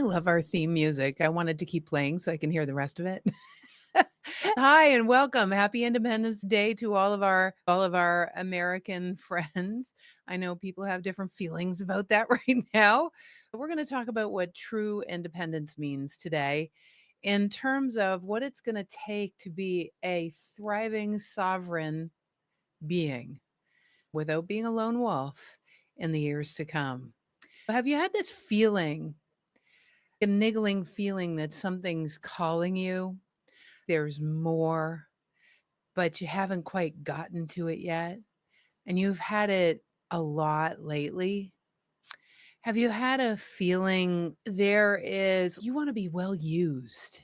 love our theme music. I wanted to keep playing so I can hear the rest of it. Hi and welcome. Happy Independence Day to all of our American friends. I know people have different feelings about that right now. We're going to talk about what true independence means today in terms of what it's going to take to be a thriving sovereign being without being a lone wolf in the years to come. Have you had this feeling, a niggling feeling that something's calling you? There's more, but you haven't quite gotten to it yet, and you've had it a lot lately. Have you had a feeling you want to be well used,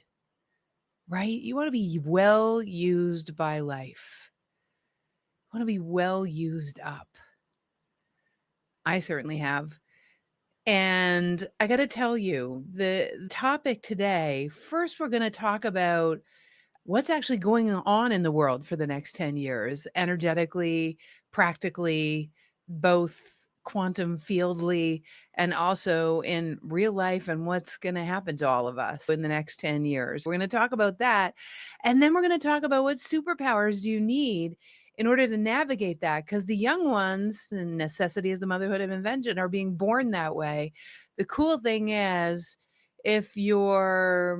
right? You want to be well used by life. You want to be well used up. I certainly have. And I got to tell you, the topic today, first, we're going to talk about what's actually going on in the world for the next 10 years, energetically, practically, both quantum fieldly, and also in real life, and what's going to happen to all of us in the next 10 years. We're going to talk about that. And then we're going to talk about what superpowers do you need in order to navigate that, because the young ones, and necessity is the motherhood of invention, are being born that way. The cool thing is, if you're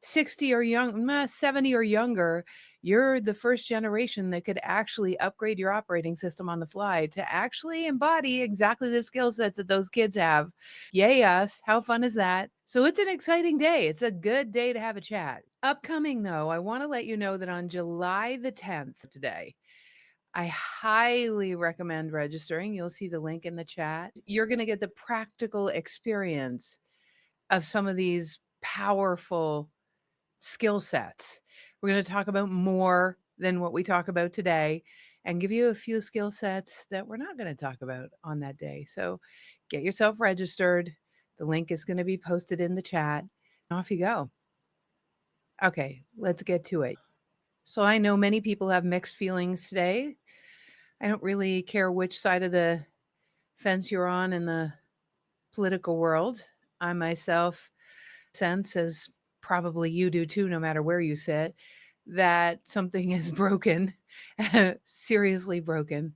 60 or 70 or younger, you're the first generation that could actually upgrade your operating system on the fly to actually embody exactly the skill sets that those kids have. Yay, us. How fun is that? So it's an exciting day. It's a good day to have a chat. Upcoming, though, I want to let you know that on July the 10th today, I highly recommend registering. You'll see the link in the chat. You're going to get the practical experience of some of these powerful skill sets. We're going to talk about more than what we talk about today and give you a few skill sets that we're not going to talk about on that day. So get yourself registered. The link is going to be posted in the chat. Off you go. Okay, let's get to it. So I know many people have mixed feelings today. I don't really care which side of the fence you're on in the political world. I myself sense, as probably you do too, no matter where you sit, that something is broken, seriously broken,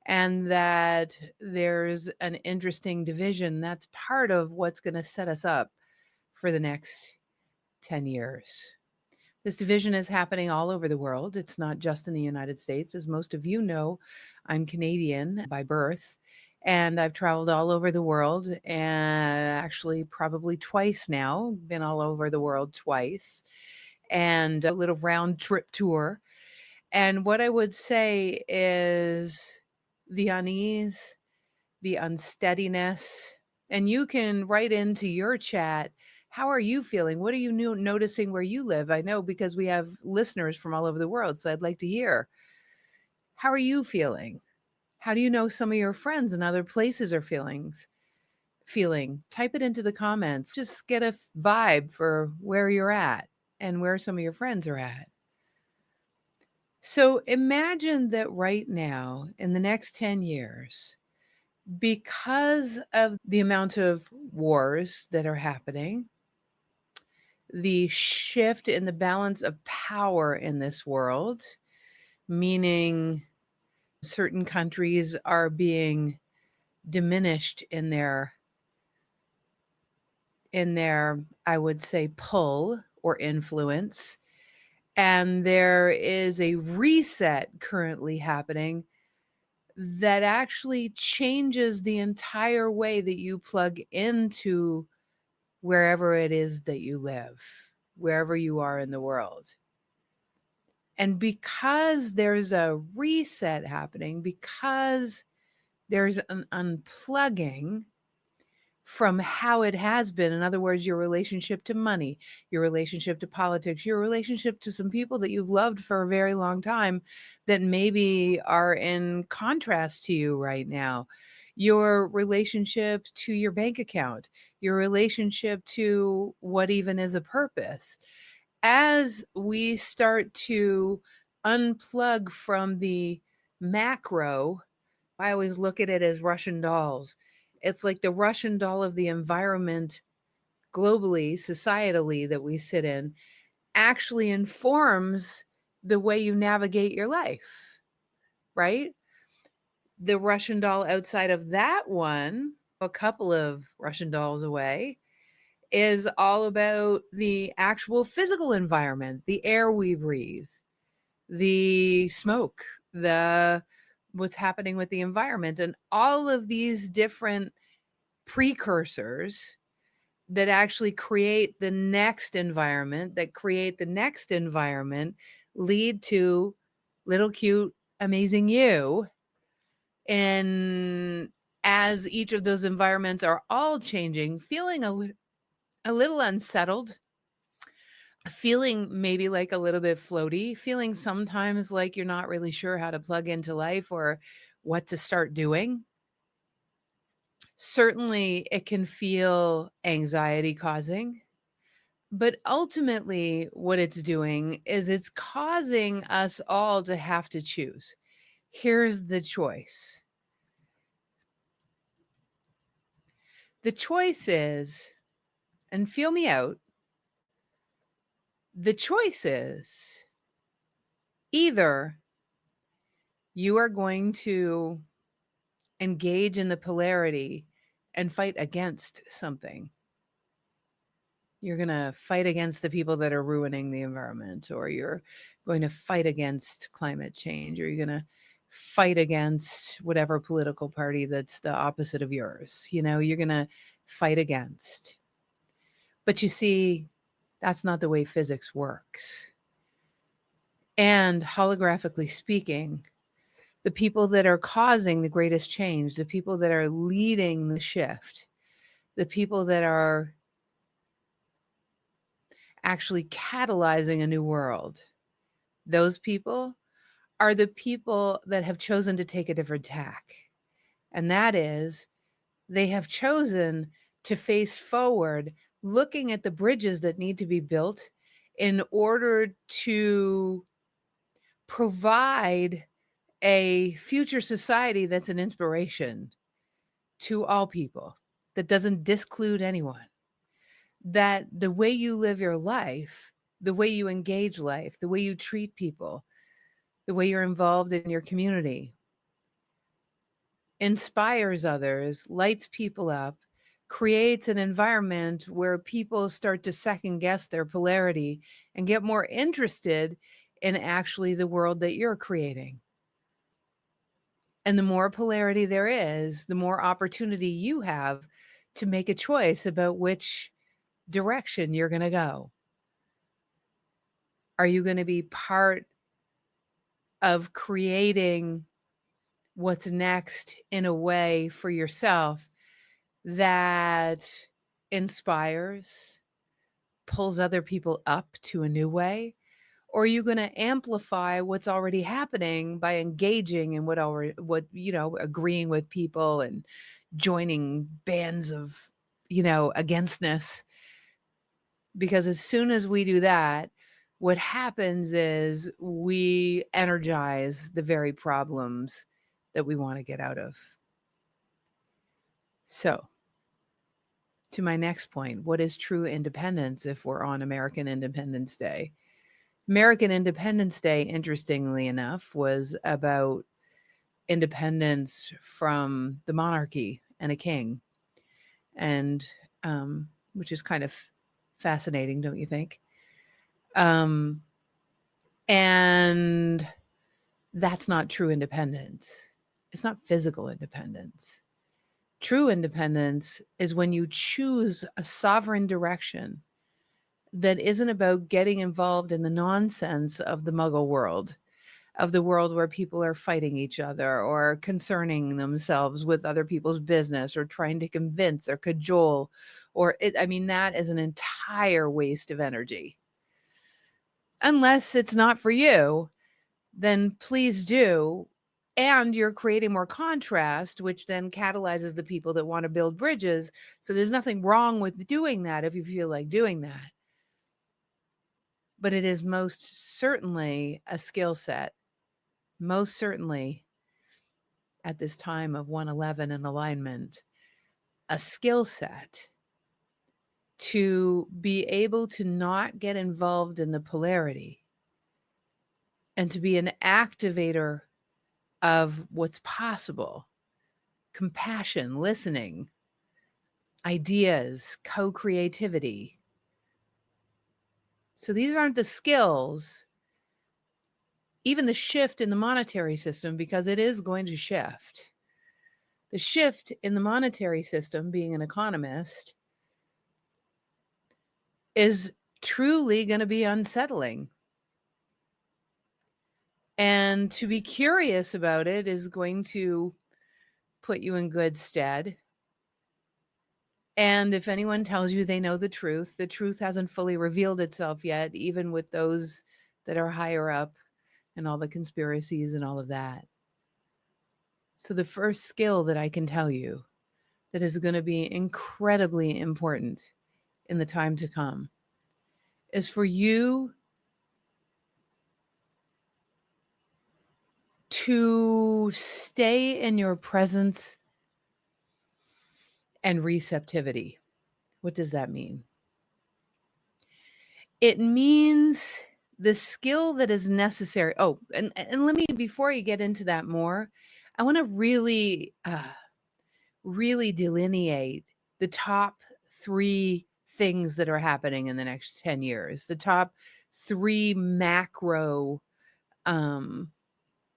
and that there's an interesting division that's part of what's going to set us up for the next 10 years. This division is happening all over the world. It's not just in the United States. As most of you know, I'm Canadian by birth, and I've traveled all over the world, and actually probably twice now, been all over the world twice, and a little round trip tour. And what I would say is the unease, the unsteadiness, and you can write into your chat, how are you feeling? What are you noticing where you live? I know because we have listeners from all over the world, so I'd like to hear. How are you feeling? How do you know some of your friends in other places are feeling? Type it into the comments. Just get a vibe for where you're at and where some of your friends are at. So imagine that right now, in the next 10 years, because of the amount of wars that are happening, the shift in the balance of power in this world, meaning certain countries are being diminished in their I would say pull or influence, and there is a reset currently happening that actually changes the entire way that you plug into wherever it is that you live, wherever you are in the world. And because there's a reset happening, because there's an unplugging from how it has been, in other words, your relationship to money, your relationship to politics, your relationship to some people that you've loved for a very long time that maybe are in contrast to you right now, your relationship to your bank account, your relationship to what even is a purpose. As we start to unplug from the macro, I always look at it as Russian dolls. It's like the Russian doll of the environment globally, societally that we sit in actually informs the way you navigate your life, right? The Russian doll outside of that one, a couple of Russian dolls away, is all about the actual physical environment, the air we breathe, the smoke, the what's happening with the environment, and all of these different precursors that actually create the next environment, lead to little cute, amazing you. And as each of those environments are all changing, feeling a little unsettled, feeling maybe like a little bit floaty, feeling sometimes like you're not really sure how to plug into life or what to start doing. Certainly, it can feel anxiety causing, but ultimately, what it's doing is it's causing us all to have to choose. Here's the choice. The choice is, and feel me out, the choice is either you are going to engage in the polarity and fight against something. You're going to fight against the people that are ruining the environment, or you're going to fight against climate change, or you're going to fight against whatever political party that's the opposite of yours. You're going to fight against. But you see, that's not the way physics works. And holographically speaking, the people that are causing the greatest change, the people that are leading the shift, the people that are actually catalyzing a new world, those people are the people that have chosen to take a different tack. And that is, they have chosen to face forward, looking at the bridges that need to be built in order to provide a future society that's an inspiration to all people, that doesn't disclude anyone, that the way you live your life, the way you engage life, the way you treat people, the way you're involved in your community inspires others, lights people up, creates an environment where people start to second guess their polarity and get more interested in actually the world that you're creating. And the more polarity there is, the more opportunity you have to make a choice about which direction you're going to go. Are you going to be part of creating what's next in a way for yourself that inspires, pulls other people up to a new way? Or are you going to amplify what's already happening by engaging in agreeing with people and joining bands of, againstness? Because as soon as we do that, what happens is we energize the very problems that we want to get out of. So, to my next point, what is true independence if we're on American Independence Day? American Independence Day, interestingly enough, was about independence from the monarchy and a king, and which is kind of fascinating, don't you think? Um, and that's not true independence. It's not physical independence. True independence is when you choose a sovereign direction that isn't about getting involved in the nonsense of the muggle world, of the world where people are fighting each other or concerning themselves with other people's business or trying to convince or cajole that is an entire waste of energy. Unless it's not for you, then please do. And you're creating more contrast, which then catalyzes the people that want to build bridges. So there's nothing wrong with doing that if you feel like doing that. But it is most certainly a skill set, most certainly at this time of 111 and alignment, a skill set to be able to not get involved in the polarity and to be an activator of what's possible, compassion, listening, ideas, co-creativity. So these aren't the skills, even the shift in the monetary system, because it is going to shift. The shift in the monetary system, being an economist, is truly going to be unsettling. And to be curious about it is going to put you in good stead. And if anyone tells you they know the truth hasn't fully revealed itself yet, even with those that are higher up and all the conspiracies and all of that. So the first skill that I can tell you that is going to be incredibly important in the time to come is for you to stay in your presence and receptivity. What does that mean? It means the skill that is necessary. Oh, and let me, before you get into that more, I want to really delineate the top 3 things that are happening in the next 10 years, the top 3 macro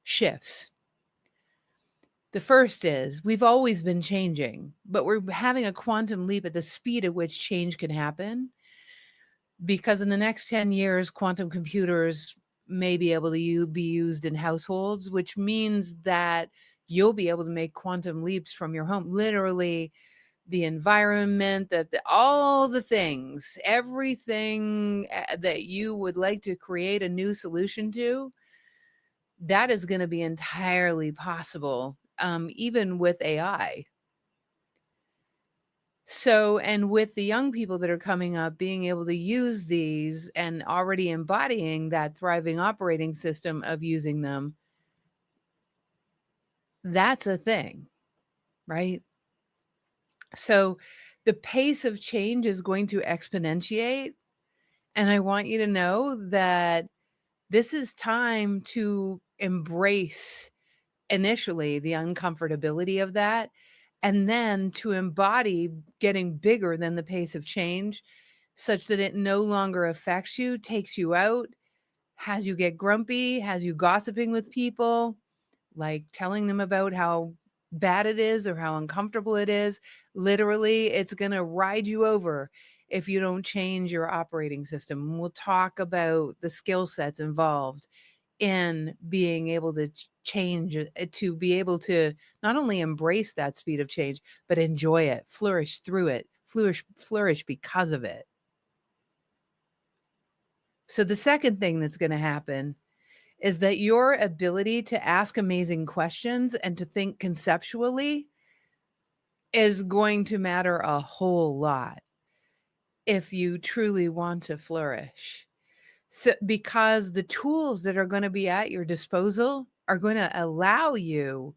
shifts. The first is we've always been changing, but we're having a quantum leap at the speed at which change can happen. Because in the next 10 years, quantum computers may be able to be used in households, which means that you'll be able to make quantum leaps from your home. Literally, the environment, all the things, everything that you would like to create a new solution to, that is going to be entirely possible, even with AI. So, and with the young people that are coming up, being able to use these and already embodying that thriving operating system of using them, that's a thing, right? So the pace of change is going to exponentiate. And I want you to know that this is time to embrace initially the uncomfortability of that, and then to embody getting bigger than the pace of change such that it no longer affects you, takes you out, has you get grumpy, has you gossiping with people, like telling them about how bad it is or how uncomfortable it is. Literally, it's going to ride you over if you don't change your operating system. We'll talk about the skill sets involved in being able to change, to be able to not only embrace that speed of change, but enjoy it, flourish through it, flourish because of it. So the second thing that's going to happen is that your ability to ask amazing questions and to think conceptually is going to matter a whole lot if you truly want to flourish. So, because the tools that are going to be at your disposal are going to allow you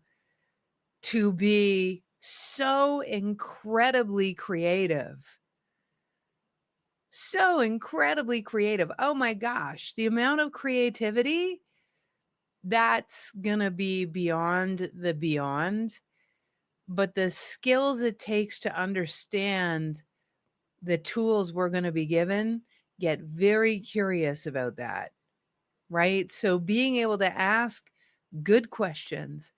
to be so incredibly creative. So incredibly creative. Oh my gosh, the amount of creativity that's going to be beyond the beyond. But the skills it takes to understand the tools we're going to be given, get very curious about that, right? So being able to ask good questions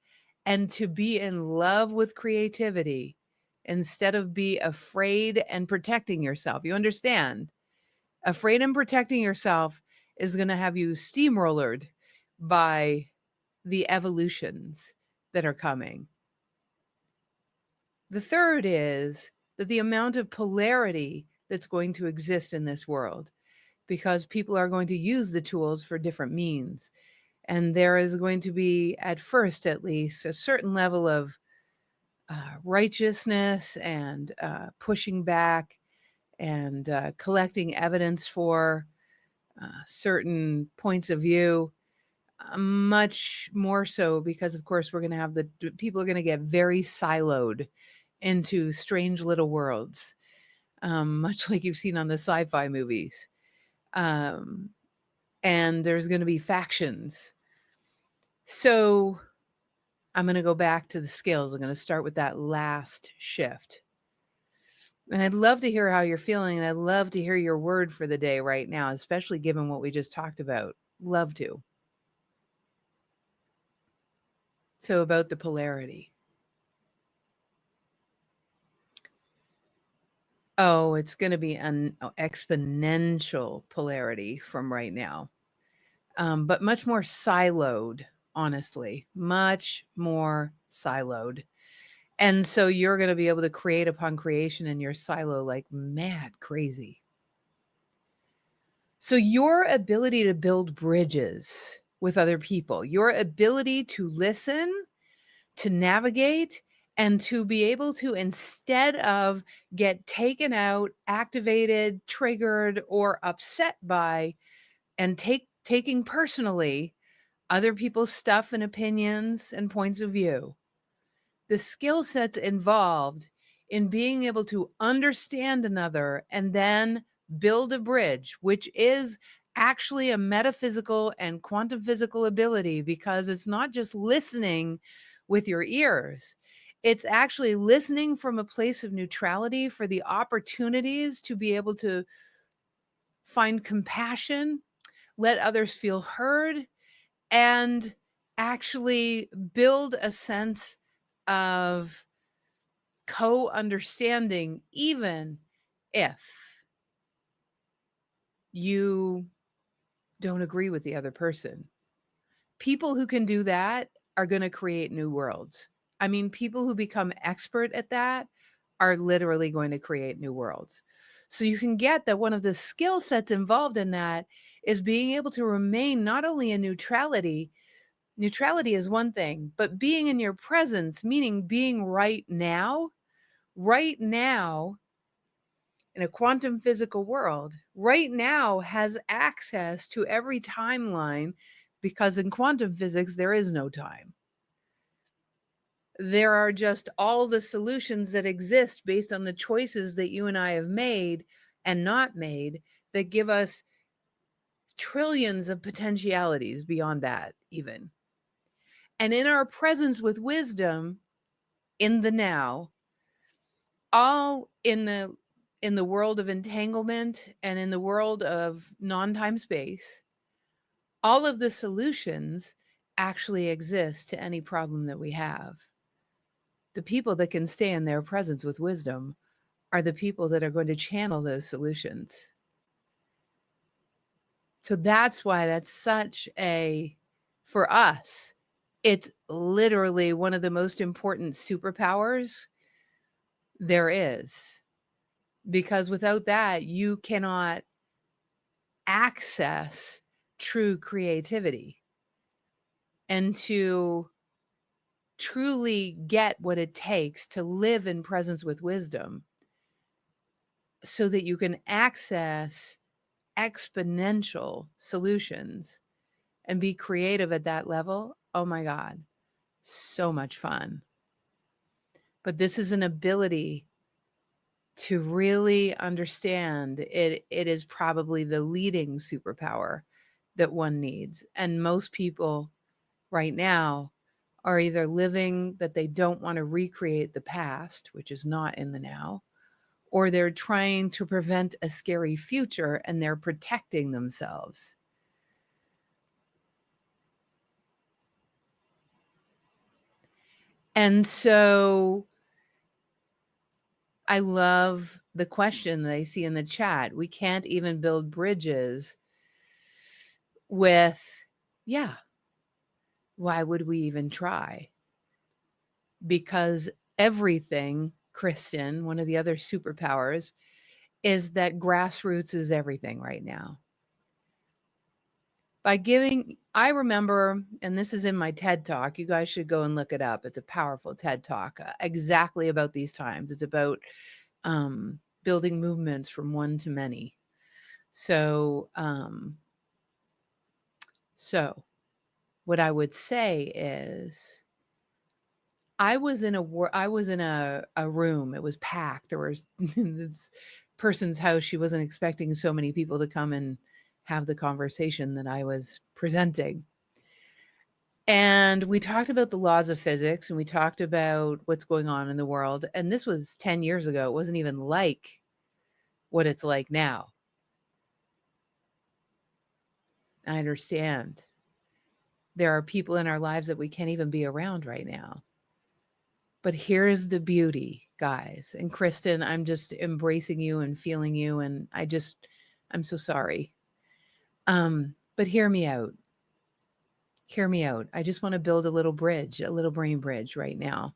and to be in love with creativity instead of be afraid and protecting yourself. You understand? Afraid and protecting yourself is going to have you steamrollered by the evolutions that are coming. The third is that the amount of polarity that's going to exist in this world, because people are going to use the tools for different means. And there is going to be, at first at least, a certain level of righteousness and pushing back and collecting evidence for certain points of view. Much more so because, of course, we're going to have people are going to get very siloed into strange little worlds. much like you've seen on the sci-fi movies. Um, and there's going to be factions. So I'm going to go back to the skills. I'm going to start with that last shift. And I'd love to hear how you're feeling. And I'd love to hear your word for the day right now, especially given what we just talked about. Love to. So, about the polarity. Oh, it's going to be an exponential polarity from right now, but much more siloed, honestly, much more siloed. And so you're going to be able to create upon creation in your silo like mad crazy. So, your ability to build bridges with other people, your ability to listen, to navigate, and to be able to, instead of get taken out, activated, triggered, or upset by, and taking personally other people's stuff and opinions and points of view, the skill sets involved in being able to understand another and then build a bridge, which is actually a metaphysical and quantum physical ability, because it's not just listening with your ears. It's actually listening from a place of neutrality for the opportunities to be able to find compassion, let others feel heard, and actually build a sense of co-understanding, even if you don't agree with the other person. People who can do that are going to create new worlds. I mean, people who become expert at that are literally going to create new worlds. So you can get that one of the skill sets involved in that is being able to remain not only in neutrality. Neutrality is one thing, but being in your presence, meaning being right now in a quantum physical world, right now has access to every timeline, because in quantum physics, there is no time. There are just all the solutions that exist based on the choices that you and I have made and not made, that give us trillions of potentialities beyond that, even. And in our presence with wisdom in the now, all in the world of entanglement and in the world of non-time space, all of the solutions actually exist to any problem that we have. The people that can stay in their presence with wisdom are the people that are going to channel those solutions. So that's why that's such a, for us, it's literally one of the most important superpowers there is. Because without that, you cannot access true creativity and to truly get what it takes to live in presence with wisdom, so that you can access exponential solutions and be creative at that level. Oh my God, so much fun. But this is an ability to really understand it. It is probably the leading superpower that one needs. And most people right now are either living that they don't want to recreate the past, which is not in the now, or they're trying to prevent a scary future and they're protecting themselves. And so I love the question that I see in the chat. We can't even build bridges with, yeah, why would we even try? Because everything, Kristen, one of the other superpowers, is that grassroots is everything right now. By giving, I remember, and this is in my TED Talk, you guys should go and look it up. It's a powerful TED Talk, exactly about these times. It's about building movements from one to many. So, so what I would say is, I was in a room. It was packed. There was this person's house. She wasn't expecting so many people to come and have the conversation that I was presenting. And we talked about the laws of physics and we talked about what's going on in the world. And this was 10 years ago. It wasn't even like what it's like now. I understand. There are people in our lives that we can't even be around right now. But here's the beauty, guys. And Kristen, I'm just embracing you and feeling you. And I'm so sorry. But hear me out. Hear me out. I just want to build a little bridge, a little brain bridge right now.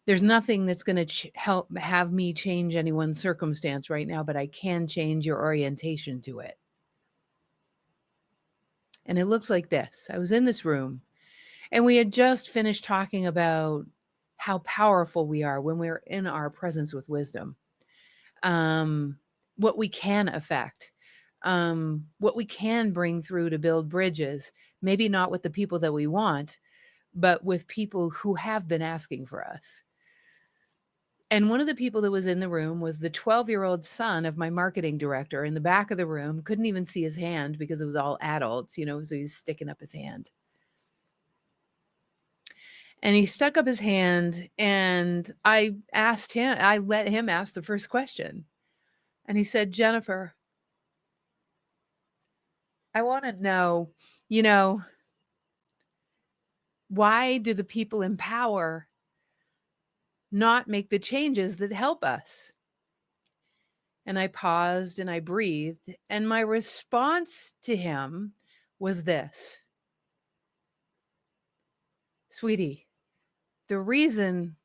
There's nothing that's going to help have me change anyone's circumstance right now, but I can change your orientation to it. And it looks like this. I was in this room and we had just finished talking about how powerful we are when we're in our presence with wisdom, what we can affect, what we can bring through to build bridges, maybe not with the people that we want, but with people who have been asking for us. And one of the people that was in the room was the 12-year-old son of my marketing director in the back of the room, couldn't even see his hand because it was all adults, so he was sticking up his hand. And he stuck up his hand and I let him ask the first question. And he said, "Jennifer, I want to know, you know, why do the people in power not make the changes that help us?" And I paused and I breathed. And my response to him was this: "Sweetie, the reason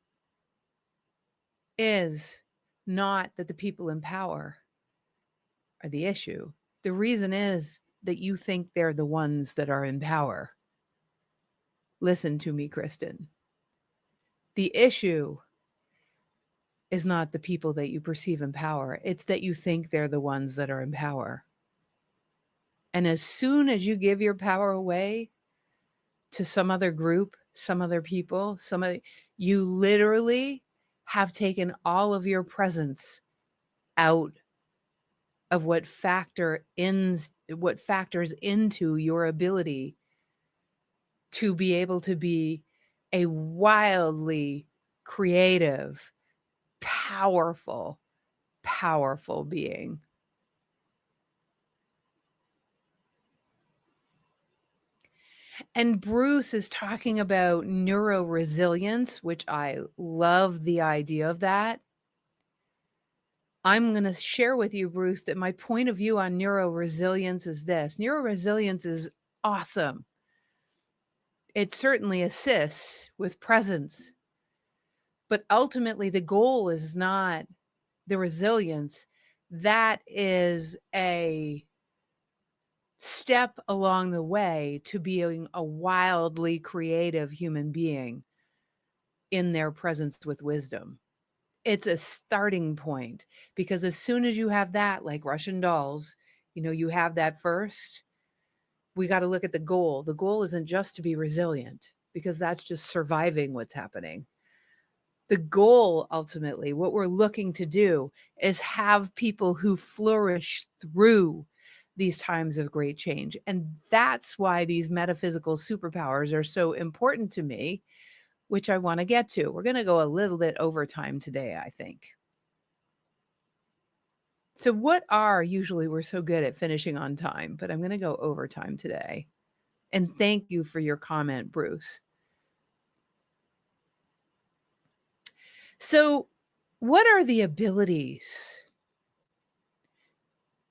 is not that the people in power are the issue. The reason is that you think they're the ones that are in power. Listen to me, Kristen. The issue is not the people that you perceive in power. It's that you think they're the ones that are in power. And as soon as you give your power away to some other group, some other people, you literally have taken all of your presence out of what factors into your ability to be able to be a wildly creative, powerful, powerful being." And Bruce is talking about neuroresilience, which I love the idea of that. I'm going to share with you, Bruce, that my point of view on neuroresilience is this. Neuroresilience is awesome. It certainly assists with presence, but ultimately the goal is not the resilience. That is a step along the way to being a wildly creative human being in their presence with wisdom. It's a starting point, because as soon as you have that, like Russian dolls, you have that first, we got to look at the goal. The goal isn't just to be resilient, because that's just surviving what's happening. The goal, ultimately, what we're looking to do is have people who flourish through these times of great change. And that's why these metaphysical superpowers are so important to me, which I want to get to. We're going to go a little bit over time today, I think. So usually we're so good at finishing on time, but I'm going to go over time today. And thank you for your comment, Bruce. So what are the abilities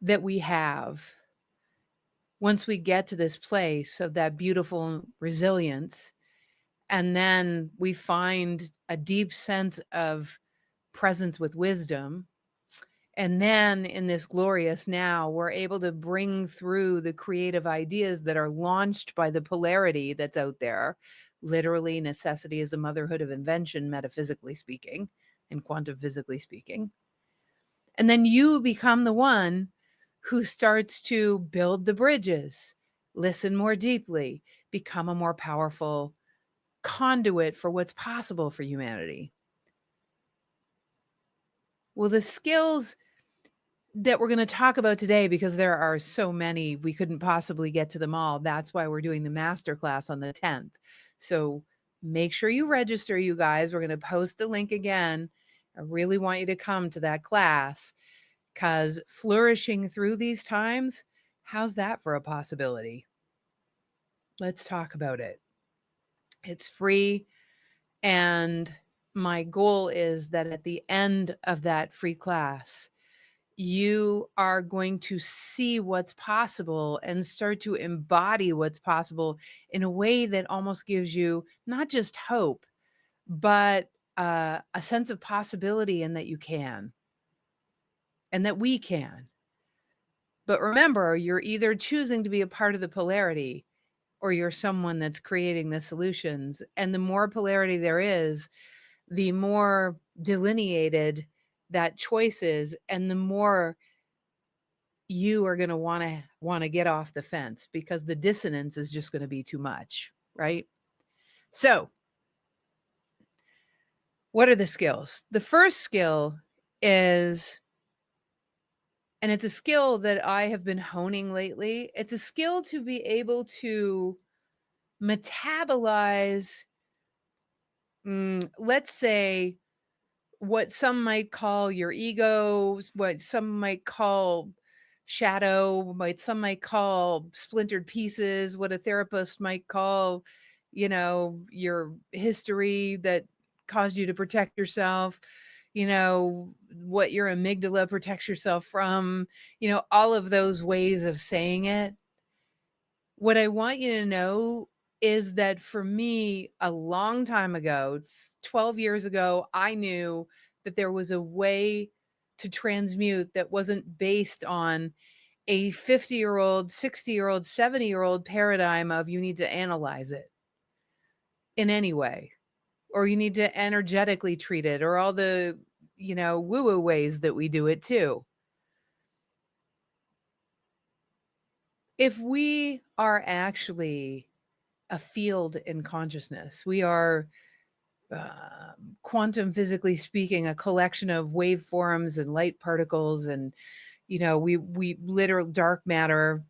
that we have once we get to this place of that beautiful resilience, and then we find a deep sense of presence with wisdom, and then in this glorious now, we're able to bring through the creative ideas that are launched by the polarity that's out there. Literally, necessity is the motherhood of invention, metaphysically speaking, and quantum physically speaking. And then you become the one who starts to build the bridges, listen more deeply, become a more powerful conduit for what's possible for humanity. Well, the skills that we're going to talk about today, because there are so many, we couldn't possibly get to them all. That's why we're doing the masterclass on the 10th. So make sure you register, you guys. We're going to post the link again. I really want you to come to that class, because flourishing through these times, how's that for a possibility? Let's talk about it. It's free. And my goal is that at the end of that free class, you are going to see what's possible and start to embody what's possible in a way that almost gives you not just hope, but a sense of possibility, and that you can, and that we can. But remember, you're either choosing to be a part of the polarity, or you're someone that's creating the solutions. And the more polarity there is, the more delineated that choice is, and the more you are going to want to get off the fence, because the dissonance is just going to be too much, right? So, what are the skills? The first skill is, and it's a skill that I have been honing lately, it's a skill to be able to metabolize, let's say, what some might call your ego, what some might call shadow, what some might call splintered pieces, what a therapist might call, your history that caused you to protect yourself, what your amygdala protects yourself from, all of those ways of saying it. What I want you to know is that for me, a long time ago, 12 years ago, I knew that there was a way to transmute that wasn't based on a 50-year-old, 60-year-old, 70-year-old paradigm of you need to analyze it in any way, or you need to energetically treat it, or all the, woo-woo ways that we do it too. If we are actually a field in consciousness, we are, quantum physically speaking, a collection of waveforms and light particles, and we literal dark matter,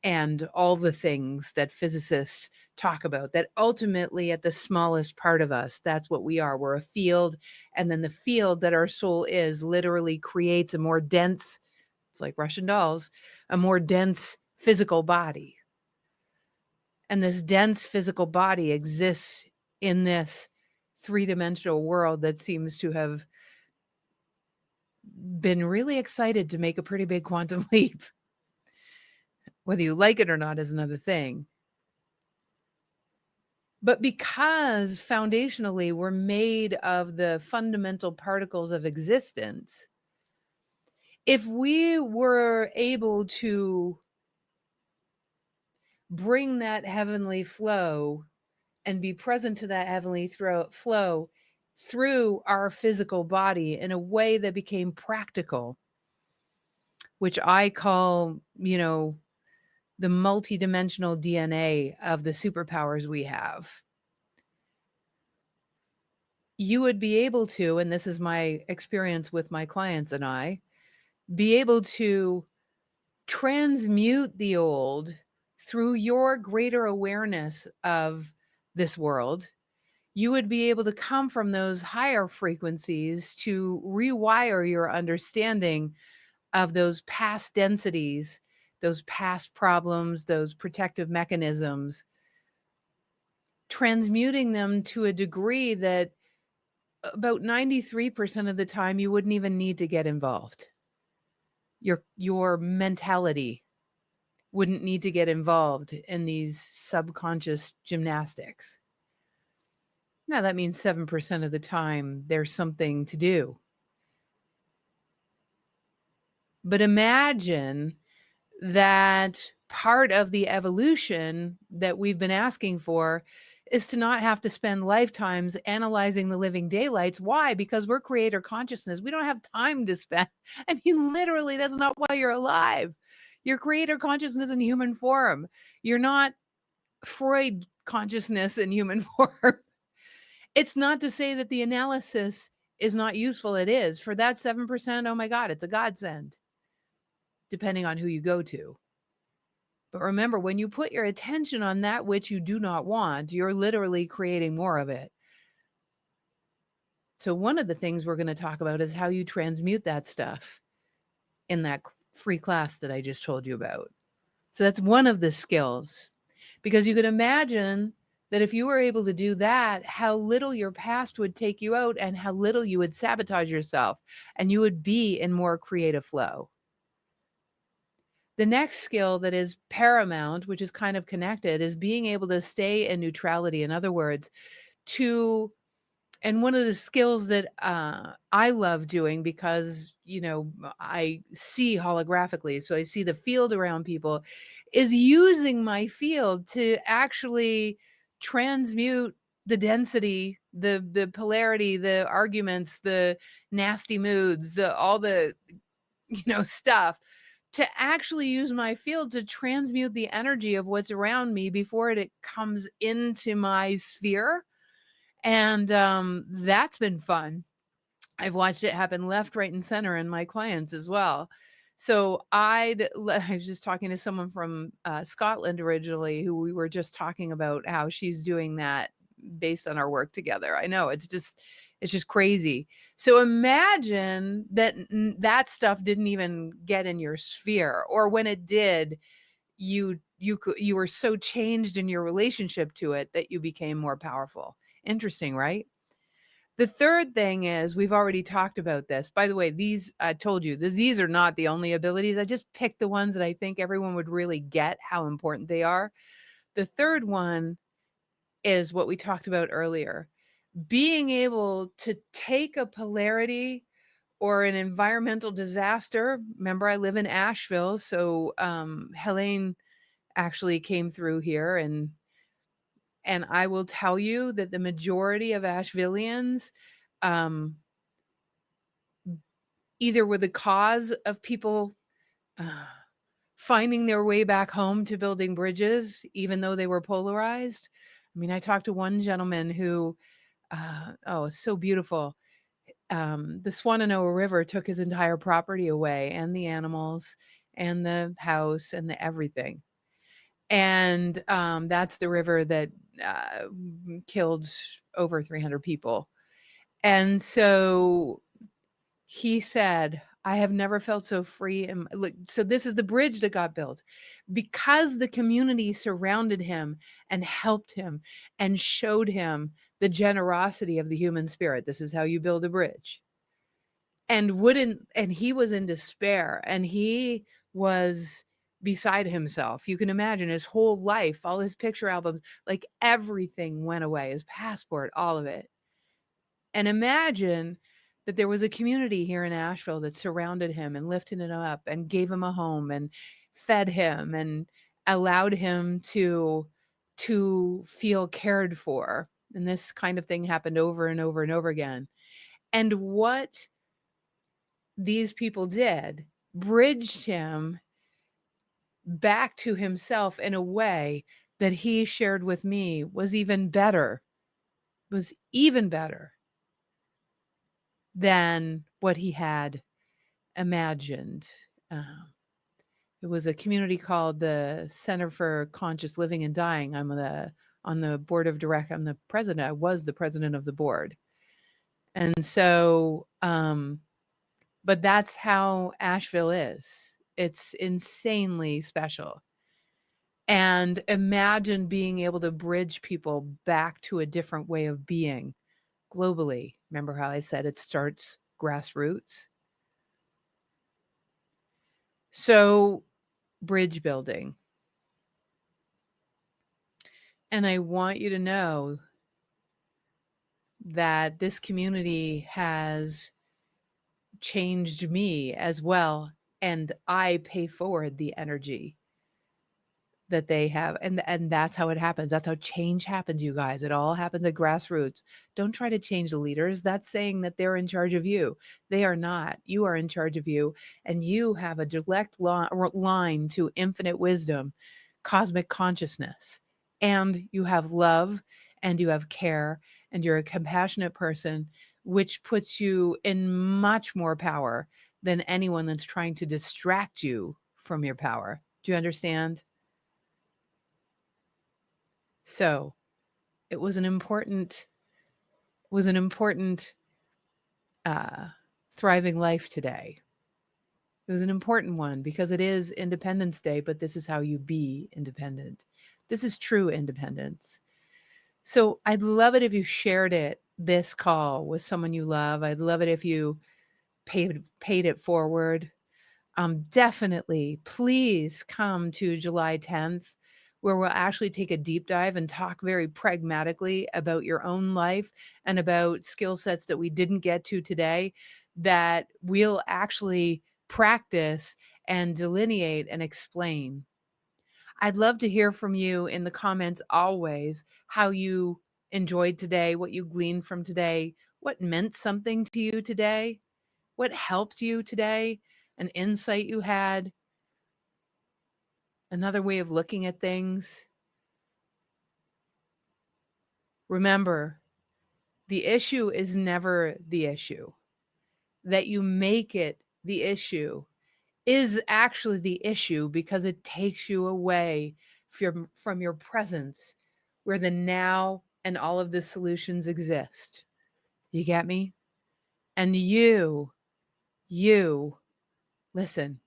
and all the things that physicists talk about, that ultimately at the smallest part of us, that's what we are. We're a field. And then the field that our soul is literally creates a more dense, it's like Russian dolls, a more dense physical body. And this dense physical body exists in this three-dimensional world that seems to have been really excited to make a pretty big quantum leap. Whether you like it or not is another thing. But because foundationally we're made of the fundamental particles of existence, if we were able to bring that heavenly flow and be present to that heavenly flow through our physical body in a way that became practical, which I call, the multidimensional DNA of the superpowers we have, you would be able to, and this is my experience with my clients and I, be able to transmute the old through your greater awareness of this world. You would be able to come from those higher frequencies to rewire your understanding of those past densities, those past problems, those protective mechanisms, transmuting them to a degree that about 93% of the time you wouldn't even need to get involved. Your mentality wouldn't need to get involved in these subconscious gymnastics. Now, that means 7% of the time there's something to do. But imagine that part of the evolution that we've been asking for is to not have to spend lifetimes analyzing the living daylights. Why? Because we're creator consciousness. We don't have time to spend. I mean, literally, that's not why you're alive. You're creator consciousness in human form. You're not Freud consciousness in human form. It's not to say that the analysis is not useful. It is. For that 7%, oh my God, it's a godsend. depending on who you go to. But remember, when you put your attention on that which you do not want, you're literally creating more of it. So one of the things we're going to talk about is how you transmute that stuff in that free class that I just told you about. So that's one of the skills, because you can imagine that if you were able to do that, how little your past would take you out and how little you would sabotage yourself, and you would be in more creative flow. The next skill that is paramount, which is kind of connected, is being able to stay in neutrality. In other words, to and one of the skills that I love doing, because I see holographically, so I see the field around people, is using my field to actually transmute the density, the polarity, the arguments, the nasty moods, the all the stuff, to actually use my field to transmute the energy of what's around me before it comes into my sphere. And that's been fun. I've watched it happen left, right, and center in my clients as well. So I was just talking to someone from Scotland originally, who we were just talking about how she's doing that based on our work together. I know it's just crazy. So imagine that that stuff didn't even get in your sphere, or when it did, you were so changed in your relationship to it that you became more powerful. Interesting, right? The third thing is, we've already talked about this. By the way, these, I told you, these are not the only abilities. I just picked the ones that I think everyone would really get how important they are. The third one is what we talked about earlier. Being able to take a polarity or an environmental disaster. Remember, I live in Asheville, so Helene actually came through here, and I will tell you that the majority of Ashevilleans um, either were the cause of people uh, finding their way back home to building bridges, even though they were polarized. I mean, I talked to one gentleman who, so beautiful. The Swananoa River took his entire property away, and the animals, and the house, and the everything. And that's the river that killed over 300 people. And so he said, I have never felt so free. And look, so this is the bridge that got built because the community surrounded him and helped him and showed him the generosity of the human spirit. This is how you build a bridge. And he was in despair, and he was beside himself. You can imagine his whole life, all his picture albums, like everything went away, his passport, all of it. And imagine that there was a community here in Asheville that surrounded him and lifted him up and gave him a home and fed him and allowed him to feel cared for. And this kind of thing happened over and over and over again. And what these people did bridged him back to himself in a way that he shared with me was even better than what he had imagined. Um, it was a community called the Center for Conscious Living and Dying. On the board of direct. I'm the president. I was the president of the board, and so, but that's how Asheville is. It's insanely special. And imagine being able to bridge people back to a different way of being globally. Remember how I said it starts grassroots? So, bridge building. And I want you to know that this community has changed me as well. And I pay forward the energy that they have, and that's how it happens. That's how change happens, you guys. It all happens at grassroots. Don't try to change the leaders. That's saying that they're in charge of you. They are not. You are in charge of you, and you have a direct line to infinite wisdom, cosmic consciousness, and you have love, and you have care, and you're a compassionate person, which puts you in much more power than anyone that's trying to distract you from your power. Do you understand? So it was an important uh, thriving life today. It was an important one because it is Independence Day, but this is how you be independent. This is true independence. So I'd love it if you shared this call with someone you love. I'd love it if you paid it forward. Definitely, please come to July 10th, where we'll actually take a deep dive and talk very pragmatically about your own life and about skill sets that we didn't get to today that we'll actually practice and delineate and explain. I'd love to hear from you in the comments always how you enjoyed today, what you gleaned from today, what meant something to you today, what helped you today, an insight you had, another way of looking at things. Remember, the issue is never the issue. That you make it the issue is actually the issue because it takes you away from your presence where the now and all of the solutions exist. You get me? And you, listen,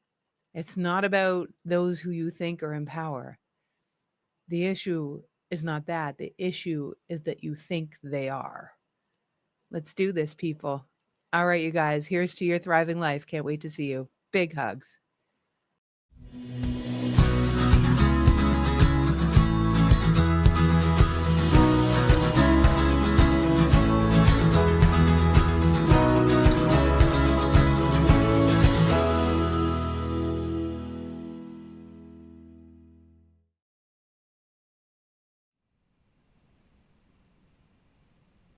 it's not about those who you think are in power. The issue is not that. The issue is that you think they are. Let's do this, people. All right, you guys, here's to your thriving life. Can't wait to see you. Big hugs.